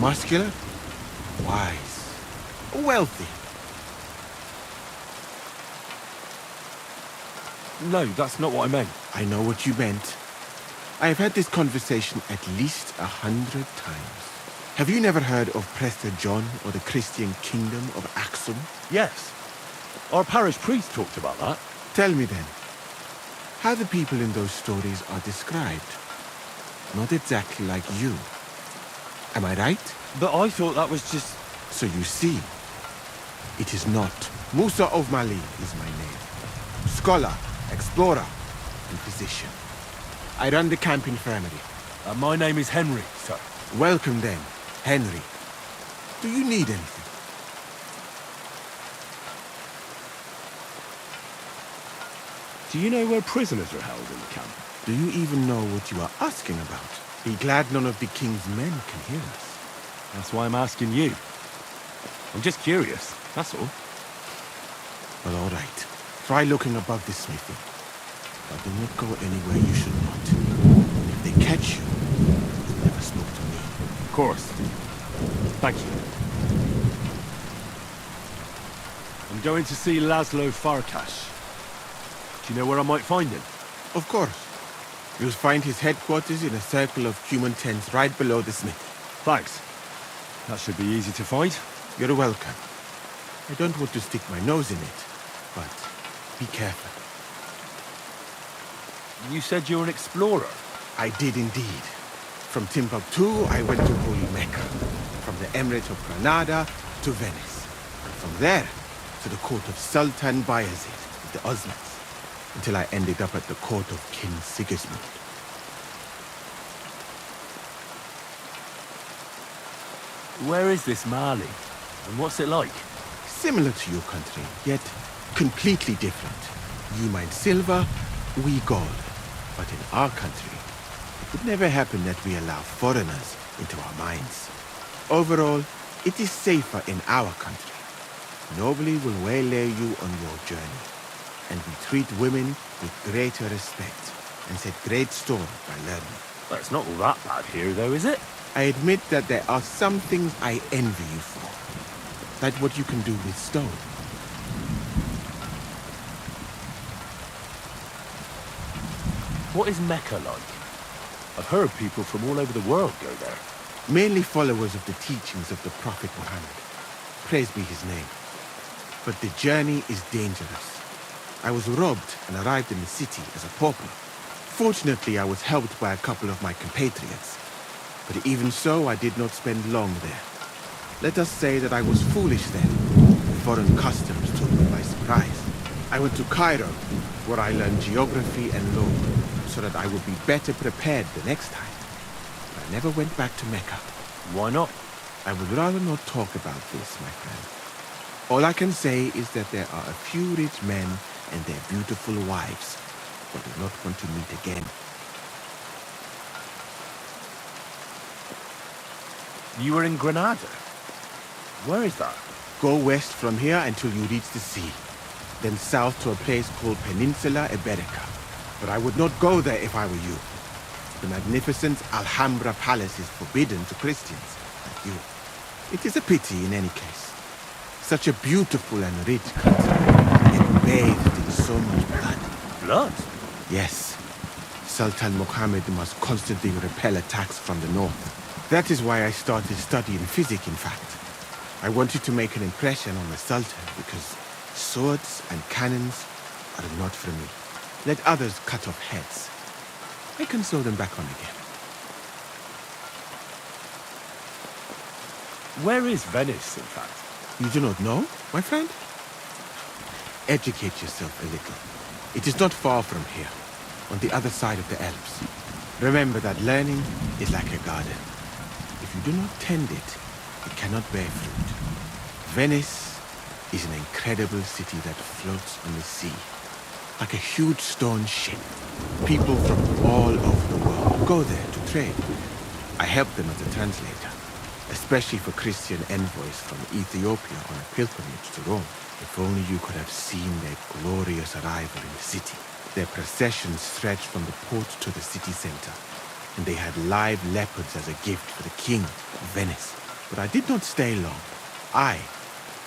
Muscular, wise, wealthy. No, that's not what I meant. I know what you meant. I have had this conversation at least 100 times. Have you never heard of Prester John or the Christian kingdom of Axum? Yes. Our parish priest talked about that. Tell me then, how the people in those stories are described. Not exactly like you. Am I right? But I thought that was just... So you see, it is not. Musa of Mali is my name. Scholar, explorer, and physician. I run the camp infirmary. my name is Henry, sir. Welcome then, Henry. Do you need anything? Do you know where prisoners are held in the camp? Do you even know what you are asking about? Be glad none of the king's men can hear us. That's why I'm asking you. I'm just curious, that's all. Well, all right. Try looking above the smithy. But do not go anywhere you should not. If they catch you, you never spoke to me. Of course. Thank you. I'm going to see Laszlo Farkas. Do you know where I might find him? Of course. You'll find his headquarters in a circle of human tents right below the smithy. Thanks. That should be easy to find. You're welcome. I don't want to stick my nose in it, but be careful. You said you're an explorer? I did indeed. From Timbuktu, I went to Holy Mecca. From the Emirate of Granada to Venice. And from there to the court of Sultan Bayezid of the Osmans, until I ended up at the court of King Sigismund. Where is this Mali? And what's it like? Similar to your country, yet completely different. You mine silver, we gold. But in our country, it would never happen that we allow foreigners into our mines. Overall, it is safer in our country. Nobody will waylay you on your journey. And we treat women with greater respect and set great store by learning. Well, it's not all that bad here, though, is it? I admit that there are some things I envy you for. Like what you can do with stone. What is Mecca like? I've heard people from all over the world go there. Mainly followers of the teachings of the Prophet Muhammad. Praise be his name. But the journey is dangerous. I was robbed and arrived in the city as a pauper. Fortunately, I was helped by a couple of my compatriots. But even so, I did not spend long there. Let us say that I was foolish then. Foreign customs took me by surprise. I went to Cairo, where I learned geography and law, so that I would be better prepared the next time. But I never went back to Mecca. Why not? I would rather not talk about this, my friend. All I can say is that there are a few rich men and their beautiful wives, who do not want to meet again. You were in Granada? Where is that? Go west from here until you reach the sea. Then south to a place called Peninsula Iberica. But I would not go there if I were you. The magnificent Alhambra Palace is forbidden to Christians like you. It is a pity in any case. Such a beautiful and rich country, yet bathed in so much blood. Blood? Yes. Sultan Mohammed must constantly repel attacks from the north. That is why I started studying physics, in fact. I wanted to make an impression on the Sultan because swords and cannons are not for me. Let others cut off heads. I can sew them back on again. Where is Venice, in fact? You do not know, my friend? Educate yourself a little. It is not far from here, on the other side of the Alps. Remember that learning is like a garden. If you do not tend it, it cannot bear fruit. Venice is an incredible city that floats on the sea, like a huge stone ship. People from all over the world go there to trade. I help them as a translator, especially for Christian envoys from Ethiopia on a pilgrimage to Rome. If only you could have seen their glorious arrival in the city. Their processions stretched from the port to the city center, and they had live leopards as a gift for the king of Venice. But I did not stay long. I,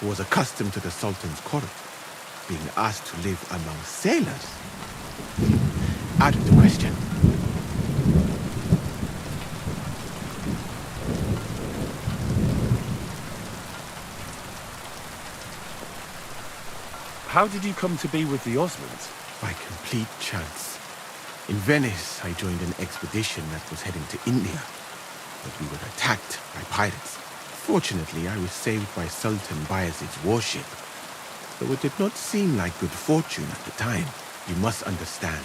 who was accustomed to the Sultan's court, being asked to live among sailors. Out of the question. How did you come to be with the Osmonds? By complete chance. In Venice, I joined an expedition that was heading to India, but we were attacked by pirates. Fortunately, I was saved by Sultan Bayezid's warship, though it did not seem like good fortune at the time. You must understand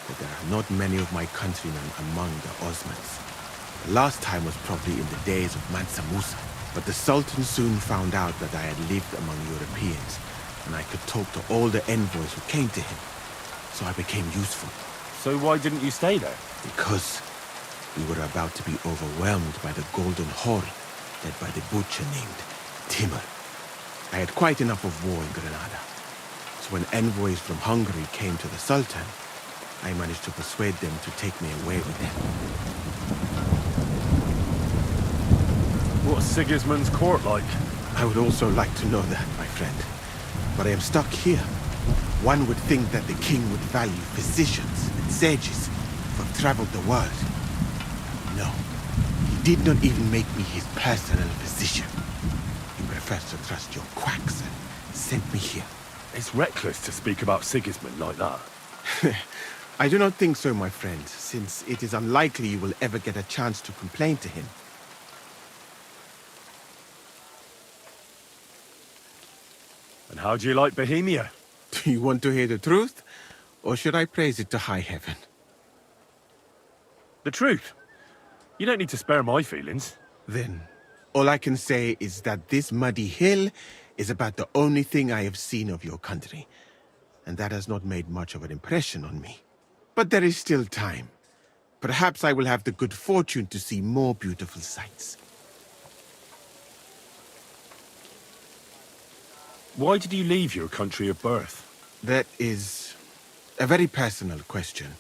that there are not many of my countrymen among the Osmans. The last time was probably in the days of Mansa Musa, but the Sultan soon found out that I had lived among Europeans, and I could talk to all the envoys who came to him, so I became useful. So why didn't you stay there? Because we were about to be overwhelmed by the Golden Horde, led by the butcher named Timur. I had quite enough of war in Granada, so when envoys from Hungary came to the Sultan, I managed to persuade them to take me away with them. What's Sigismund's court like? I would also like to know that, my friend. But I am stuck here. One would think that the king would value physicians and sages who have traveled the world. No, he did not even make me his personal physician. He prefers to trust your quacks and sent me here. It's reckless to speak about Sigismund like that. I do not think so, my friend, since it is unlikely you will ever get a chance to complain to him. And how do you like Bohemia? Do you want to hear the truth? Or should I praise it to high heaven? The truth. You don't need to spare my feelings. Then, all I can say is that this muddy hill is about the only thing I have seen of your country. And that has not made much of an impression on me. But there is still time. Perhaps I will have the good fortune to see more beautiful sights. Why did you leave your country of birth? That is a very personal question.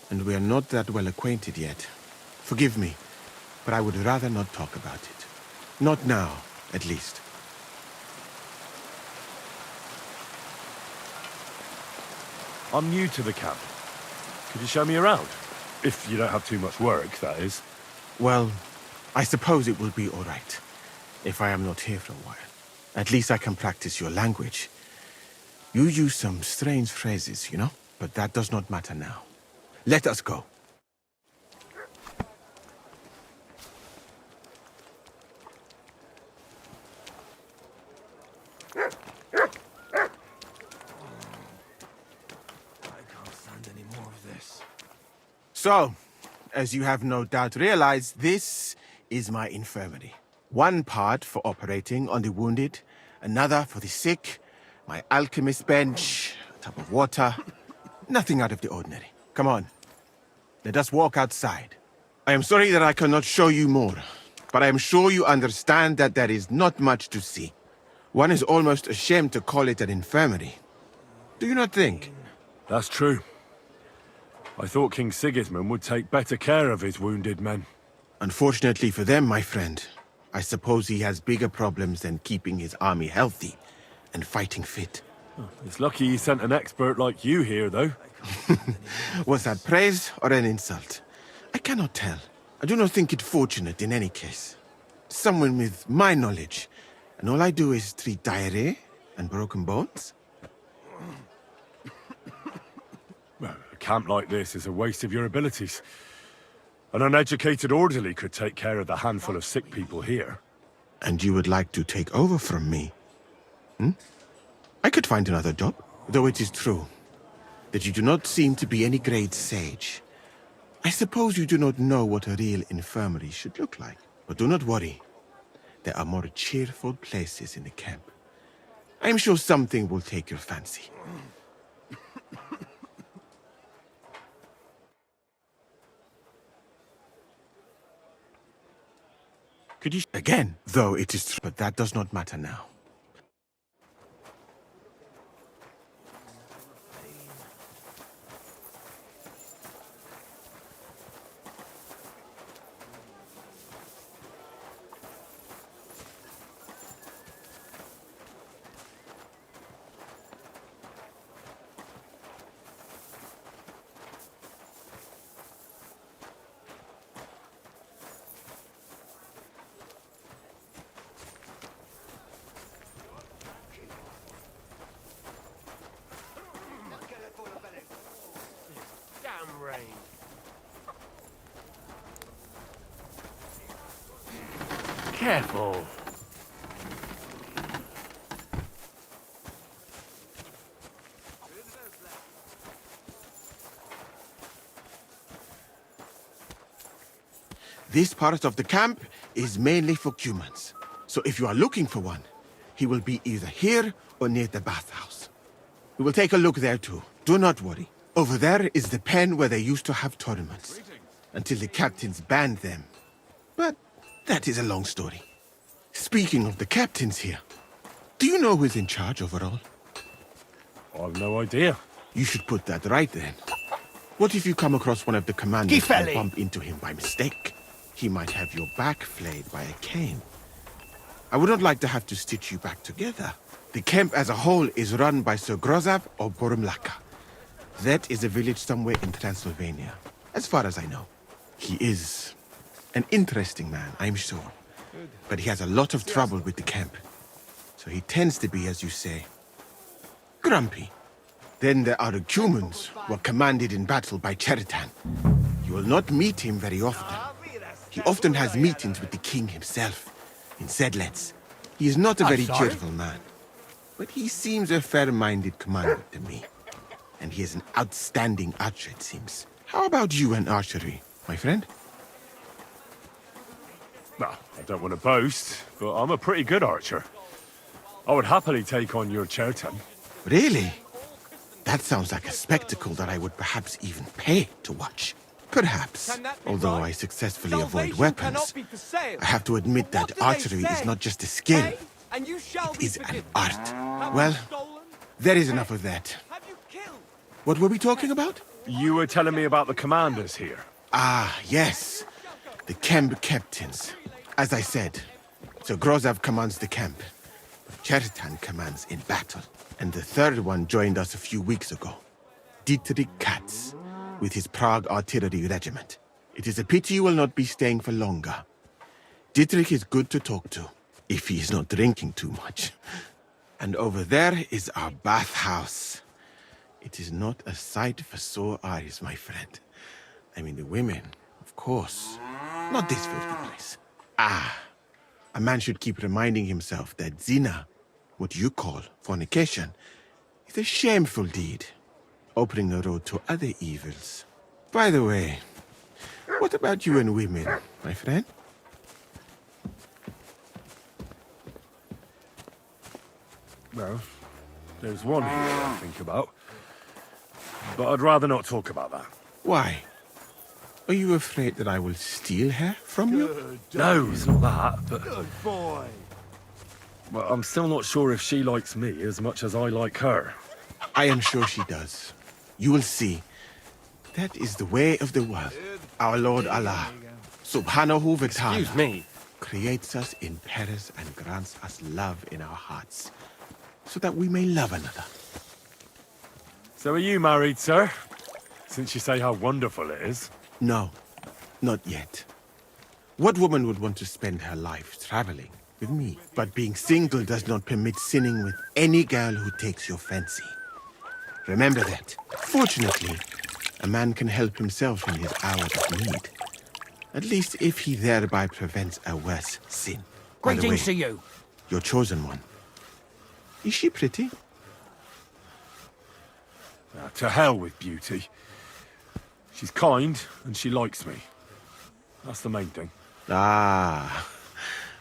And we are not that well acquainted yet. Forgive me, but I would rather not talk about it. Not now, at least. I'm new to the camp. Could you show me around? If you don't have too much work, that is. Well, I suppose it will be all right, if I am not here for a while. At least I can practice your language. You use some strange phrases, you know? But that does not matter now. Let us go. I can't stand any more of this. So, as you have no doubt realized, this is my infirmary. One part for operating on the wounded, another for the sick, my alchemist bench, a tub of water. Nothing out of the ordinary. Come on. Let us walk outside. I am sorry that I cannot show you more, but I am sure you understand that there is not much to see. One is almost ashamed to call it an infirmary. Do you not think? That's true. I thought King Sigismund would take better care of his wounded men. Unfortunately for them, my friend, I suppose he has bigger problems than keeping his army healthy and fighting fit. It's lucky he sent an expert like you here, though. Was that praise or an insult? I cannot tell. I do not think it fortunate in any case. Someone with my knowledge, and all I do is treat diarrhea and broken bones? Well, a camp like this is a waste of your abilities. An uneducated orderly could take care of the handful of sick people here. And you would like to take over from me? I could find another job, though it is true that you do not seem to be any great sage. I suppose you do not know what a real infirmary should look like. But do not worry. There are more cheerful places in the camp. I am sure something will take your fancy. Could you... Again, though it is true, but that does not matter now. Careful. This part of the camp is mainly for humans. So if you are looking for one, he will be either here or near the bathhouse. We will take a look there too. Do not worry. Over there is the pen where they used to have tournaments. Until the captains banned them. But that is a long story. Speaking of the captains here, do you know who is in charge overall? I've no idea. You should put that right then. What if you come across one of the commanders and bump into him by mistake? He might have your back flayed by a cane. I would not like to have to stitch you back together. The camp as a whole is run by Sir Grozav or Borumlaka. That is a village somewhere in Transylvania, as far as I know. He is an interesting man, I'm sure. But he has a lot of trouble with the camp. So he tends to be, as you say, grumpy. Then there are the humans who are commanded in battle by Cheritan. You will not meet him very often. He often has meetings with the king himself, in Sedlets. He is not a very cheerful man, but he seems a fair-minded commander to me. And he is an outstanding archer, it seems. How about you and archery, my friend? Well, I don't want to boast, but I'm a pretty good archer. I would happily take on your Chertan. Really? That sounds like a spectacle that I would perhaps even pay to watch. Perhaps, although I successfully avoid weapons, I have to admit that archery is not just a skill, it is an art. Well, there is enough of that. What were we talking about? You were telling me about the commanders here. Ah, yes. The camp captains. As I said, Sir Grozav commands the camp, but Cheritan commands in battle. And the third one joined us a few weeks ago. Dietrich Katz, with his Prague artillery regiment. It is a pity you will not be staying for longer. Dietrich is good to talk to, if he is not drinking too much. And over there is our bathhouse. It is not a sight for sore eyes, my friend. I mean, the women, of course. Not this filthy place. Ah, a man should keep reminding himself that zina, what you call fornication, is a shameful deed, opening the road to other evils. By the way, what about you and women, my friend? Well, there's one here I think about. But I'd rather not talk about that. Why? Are you afraid that I will steal her from you? No, it's not that, but... Good boy. Well, I'm still not sure if she likes me as much as I like her. I am sure she does. You will see. That is the way of the world. Our Lord Allah, Subhanahu wa Ta'ala, Excuse me. creates us in pairs and grants us love in our hearts, so that we may love another. So are you married, sir? Since you say how wonderful it is. No, not yet. What woman would want to spend her life traveling with me? But being single does not permit sinning with any girl who takes your fancy. Remember that. Fortunately, a man can help himself in his hour of need. At least if he thereby prevents a worse sin. By the way, Greetings to you. your chosen one. Is she pretty? Now, to hell with beauty. She's kind, and she likes me. That's the main thing. Ah,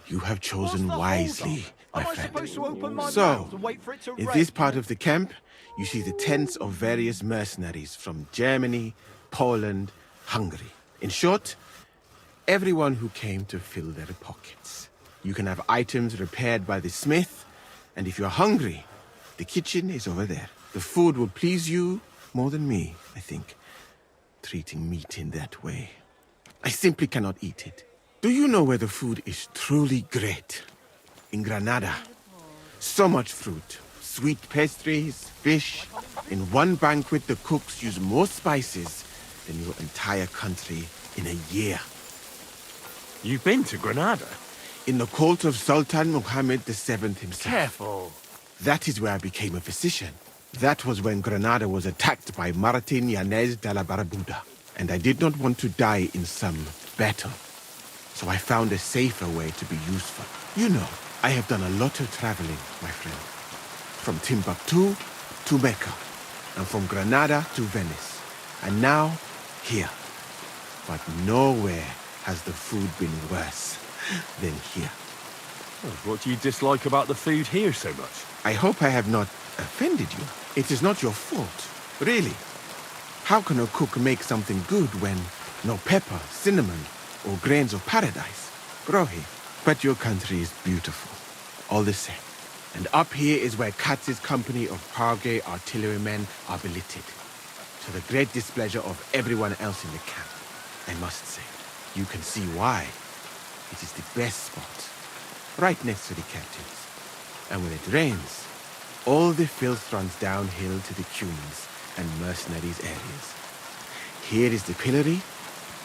you have chosen wisely, my friend. So, in this part of the camp, you see the tents of various mercenaries from Germany, Poland, Hungary. In short, everyone who came to fill their pockets. You can have items repaired by the smith, and if you're hungry, the kitchen is over there. The food will please you more than me, I think. Treating meat in that way. I simply cannot eat it. Do you know where the food is truly great? In Granada. So much fruit, sweet pastries, fish. In one banquet, the cooks use more spices than your entire country in a year. You've been to Granada? In the court of Sultan Muhammad VII himself. Careful. That is where I became a physician. That was when Granada was attacked by Martin Yanez de la Barbuda, and I did not want to die in some battle. So I found a safer way to be useful. You know, I have done a lot of traveling, my friend. From Timbuktu to Mecca, and from Granada to Venice, and now here. But nowhere has the food been worse than here. Oh, what do you dislike about the food here so much? I hope I have not offended you. It is not your fault, really. How can a cook make something good when no pepper, cinnamon, or grains of paradise grow here? But your country is beautiful, all the same. And up here is where Katz's company of Parge artillerymen are billeted, to the great displeasure of everyone else in the camp. I must say, you can see why. It is the best spot, right next to the captains. And when it rains, all the filth runs downhill to the Cumans and mercenaries areas. Here is the pillory.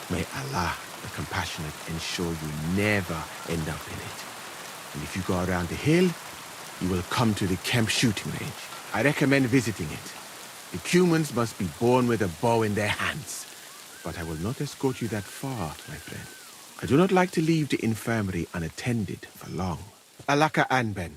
May Allah, the compassionate, ensure you never end up in it. And if you go around the hill, you will come to the camp shooting range. I recommend visiting it. The Cumans must be born with a bow in their hands. But I will not escort you that far, my friend. I do not like to leave the infirmary unattended for long. Alaka Anben.